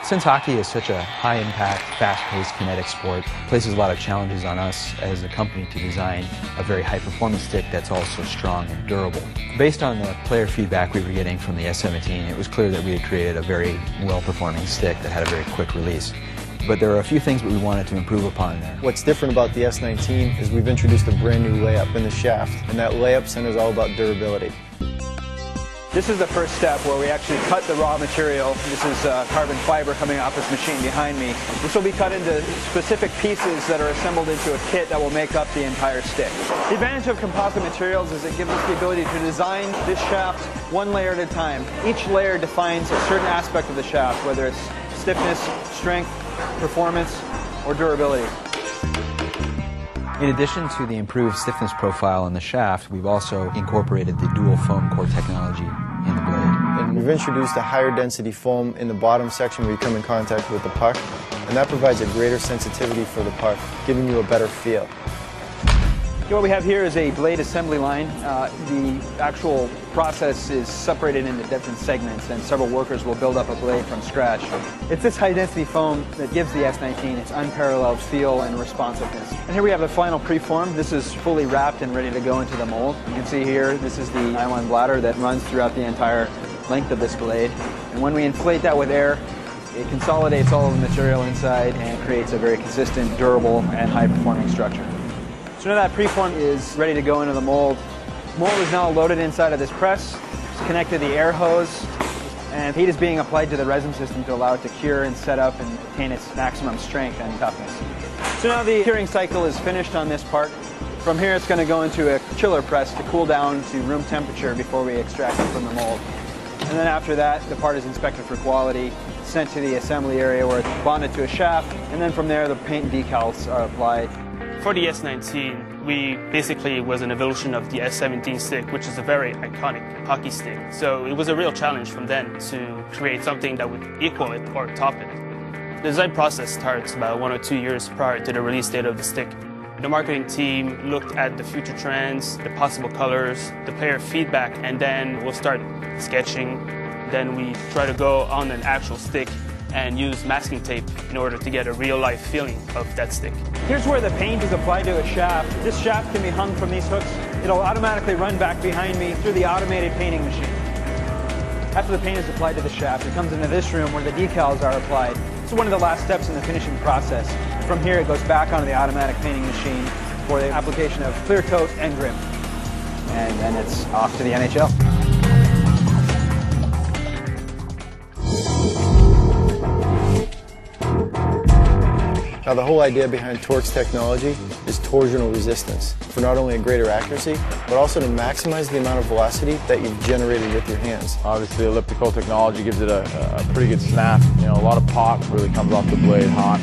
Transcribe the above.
Since hockey is such a high-impact, fast-paced, kinetic sport, it places a lot of challenges on us as a company to design a very high-performance stick that's also strong and durable. Based on the player feedback we were getting from the S19, it was clear that we had created a very well-performing stick that had a very quick release. But there are a few things that we wanted to improve upon there. What's different about the S19 is we've introduced a brand new layup in the shaft, and that layup center is all about durability. This is the first step where we actually cut the raw material. This is carbon fiber coming off this machine behind me. This will be cut into specific pieces that are assembled into a kit that will make up the entire stick. The advantage of composite materials is it gives us the ability to design this shaft one layer at a time. Each layer defines a certain aspect of the shaft, whether it's stiffness, strength, performance, or durability. In addition to the improved stiffness profile in the shaft, we've also incorporated the dual foam core technology in the blade. And we've introduced a higher density foam in the bottom section where you come in contact with the puck, and that provides a greater sensitivity for the puck, giving you a better feel. What we have here is a blade assembly line. The actual process is separated into different segments, and several workers will build up a blade from scratch. It's this high-density foam that gives the S19 its unparalleled feel and responsiveness. And here we have the final preform. This is fully wrapped and ready to go into the mold. You can see here, this is the nylon bladder that runs throughout the entire length of this blade. And when we inflate that with air, it consolidates all of the material inside and creates a very consistent, durable, and high-performing structure. So now that preform is ready to go into the mold. Mold is now loaded inside of this press. It's connected to the air hose, and heat is being applied to the resin system to allow it to cure and set up and attain its maximum strength and toughness. So now the curing cycle is finished on this part. From here it's going to go into a chiller press to cool down to room temperature before we extract it from the mold. And then after that, the part is inspected for quality, sent to the assembly area where it's bonded to a shaft, and then from there the paint and decals are applied. For the S19, we basically was an evolution of the S17 stick, which is a very iconic hockey stick. So it was a real challenge from then to create something that would equal it or top it. The design process starts about 1 or 2 years prior to the release date of the stick. The marketing team looked at the future trends, the possible colors, the player feedback, and then we'll start sketching. Then we try to go on an actual stick and use masking tape in order to get a real-life feeling of that stick. Here's where the paint is applied to a shaft. This shaft can be hung from these hooks. It'll automatically run back behind me through the automated painting machine. After the paint is applied to the shaft, it comes into this room where the decals are applied. This is one of the last steps in the finishing process. From here, it goes back onto the automatic painting machine for the application of clear coat and grip. And then it's off to the NHL. Now the whole idea behind Torque's technology is torsional resistance, for not only a greater accuracy, but also to maximize the amount of velocity that you've generated with your hands. Obviously elliptical technology gives it a pretty good snap. You know, a lot of pop really comes off the blade hot.